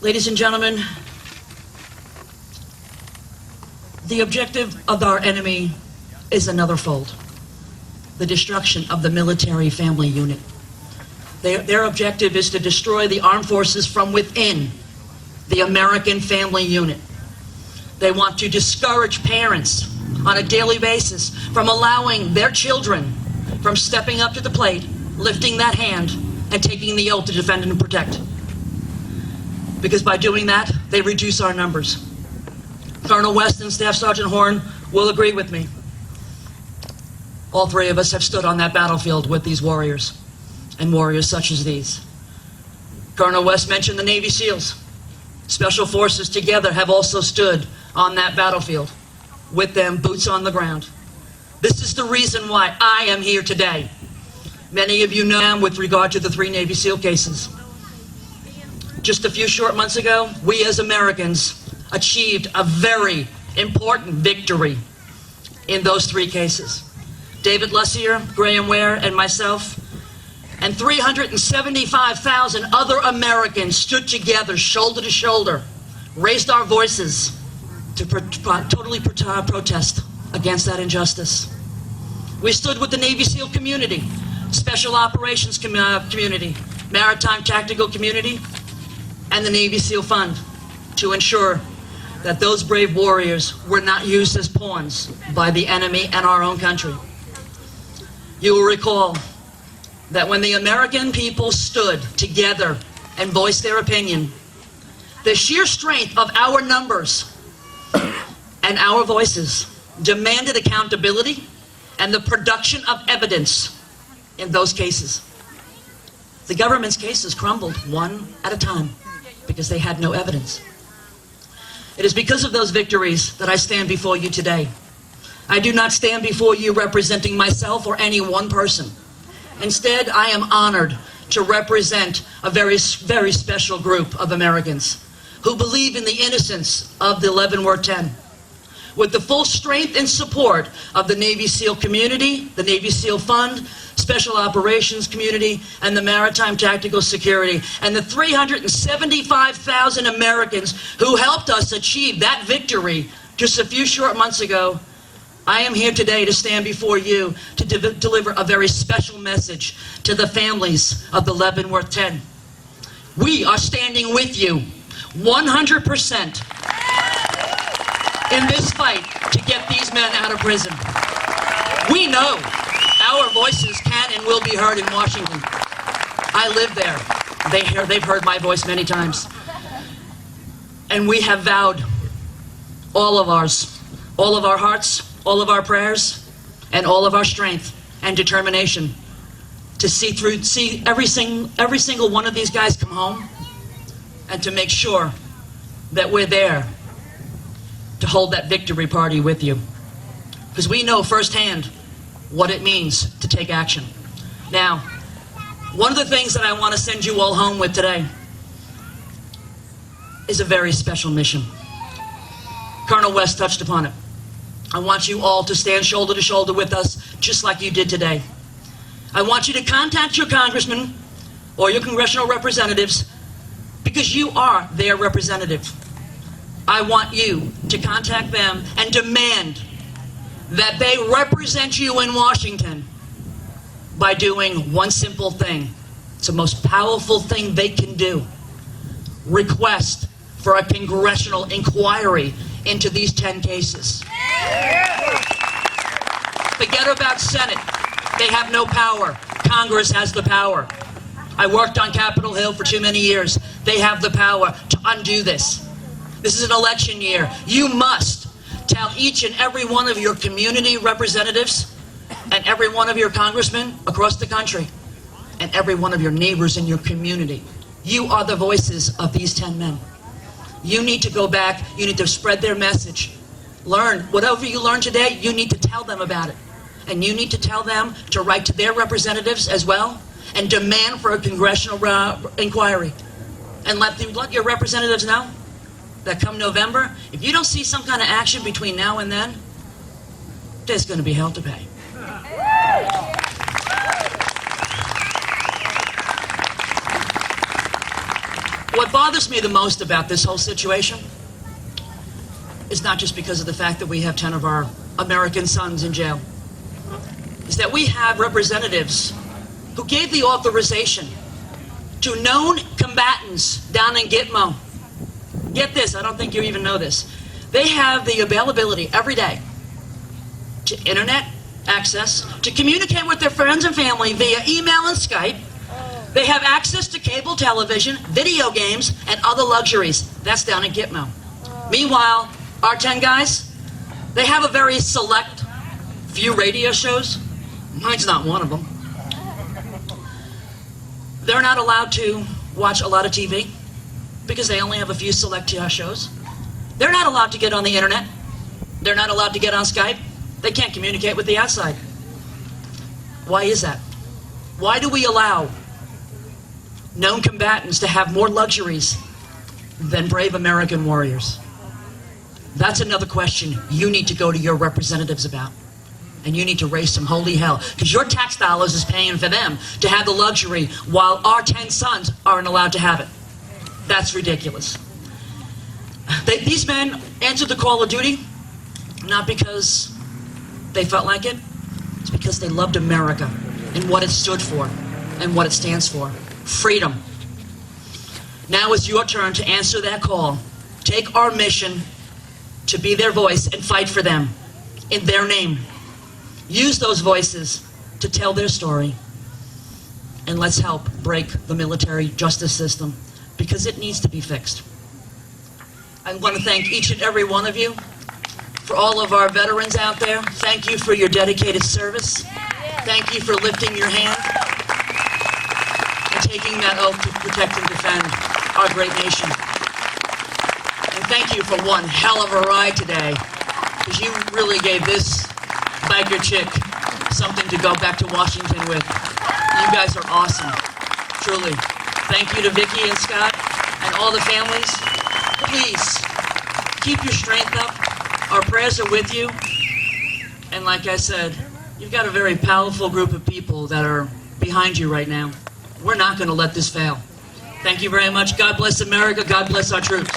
Ladies and gentlemen, the objective of our enemy is another fold: the destruction of the military family unit. Their objective is to destroy the armed forces from within the American family unit. They want to discourage parents on a daily basis from allowing their children from stepping up to the plate, lifting that hand, and taking the oath to defend and protect. Because by doing that, they reduce our numbers. Colonel West and Staff Sergeant Horn will agree with me. All three of us have stood on that battlefield with these warriors, and warriors such as these. Colonel West mentioned the Navy SEALs. Special Forces together have also stood on that battlefield with them, boots on the ground. This is the reason why I am here today. Many of you know with regard to the 3 Navy SEAL cases. Just a few short months ago, we as Americans achieved a very important victory in those 3 cases. David Lussier, Graham Ware, and myself, and 375,000 other Americans stood together, shoulder to shoulder, raised our voices to totally protest against that injustice. We stood with the Navy SEAL community, Special Operations community, Maritime Tactical community, and the Navy SEAL Fund to ensure that those brave warriors were not used as pawns by the enemy and our own country. You will recall that when the American people stood together and voiced their opinion, the sheer strength of our numbers and our voices demanded accountability and the production of evidence in those cases. The government's cases crumbled one at a time because they had no evidence. It is because of those victories that I stand before you today. I do not stand before you representing myself or any one person. Instead, I am honored to represent a very, very special group of Americans who believe in the innocence of the Leavenworth 10. With the full strength and support of the Navy SEAL community, the Navy SEAL Fund, Special Operations community, and the Maritime Tactical Security, and the 375,000 Americans who helped us achieve that victory just a few short months ago, I am here today to stand before you to deliver a very special message to the families of the Leavenworth 10. We are standing with you 100% in this fight to get these men out of prison. We know our voices can and will be heard in Washington. I live there. They've heard my voice many times. And we have vowed, all of ours, all of our hearts, all of our prayers, and all of our strength and determination to see every single one of these guys come home, and to make sure that we're there to hold that victory party with you. Because we know firsthand what it means to take action. Now, one of the things that I want to send you all home with today is a very special mission. Colonel West touched upon it. I want you all to stand shoulder to shoulder with us, just like you did today. I want you to contact your congressman or your congressional representatives, because you are their representative. I want you to contact them and demand that they represent you in Washington by doing one simple thing. It's the most powerful thing they can do. Request for a congressional inquiry into these 10 cases. Forget about Senate. They have no power. Congress has the power. I worked on Capitol Hill for too many years. They have the power to undo this. This is an election year. You must tell each and every one of your community representatives and every one of your congressmen across the country and every one of your neighbors in your community, you are the voices of these 10 men. You need to go back. You need to spread their message. Learn. Whatever you learn today, you need to tell them about it. And you need to tell them to write to their representatives as well and demand for a congressional inquiry. And let your representatives know that come November, if you don't see some kind of action between now and then, there's going to be hell to pay. what bothers me the most about this whole situation is not just because of the fact that we have 10 of our American sons in jail, is that we have representatives who gave the authorization to known combatants down in Gitmo. Get this, I don't think you even know this. They have the availability every day to internet access, to communicate with their friends and family via email and Skype. They have access to cable television, video games, and other luxuries. That's down in Gitmo. Meanwhile, our 10 guys, they have a very select few radio shows. Mine's not one of them. They're not allowed to watch a lot of TV because they only have a few select shows. They're not allowed to get on the internet. They're not allowed to get on Skype. They can't communicate with the outside. Why is that? Why do we allow known combatants to have more luxuries than brave American warriors? That's another question you need to go to your representatives about. And you need to raise some holy hell, because your tax dollars is paying for them to have the luxury while our 10 sons aren't allowed to have it. That's ridiculous. These men answered the call of duty not because they felt like it. It's because they loved America and what it stood for and what it stands for. Freedom. Now it's your turn to answer that call. Take our mission to be their voice and fight for them in their name. Use those voices to tell their story. And let's help break the military justice system, because it needs to be fixed. I want to thank each and every one of you. For all of our veterans out there, thank you for your dedicated service. Thank you for lifting your hand and taking that oath to protect and defend our great nation. And thank you for one hell of a ride today, because you really gave this biker chick something to go back to Washington with. You guys are awesome, truly. Thank you to Vicki and Scott and all the families. Please, keep your strength up. Our prayers are with you. And like I said, you've got a very powerful group of people that are behind you right now. We're not going to let this fail. Thank you very much. God bless America. God bless our troops.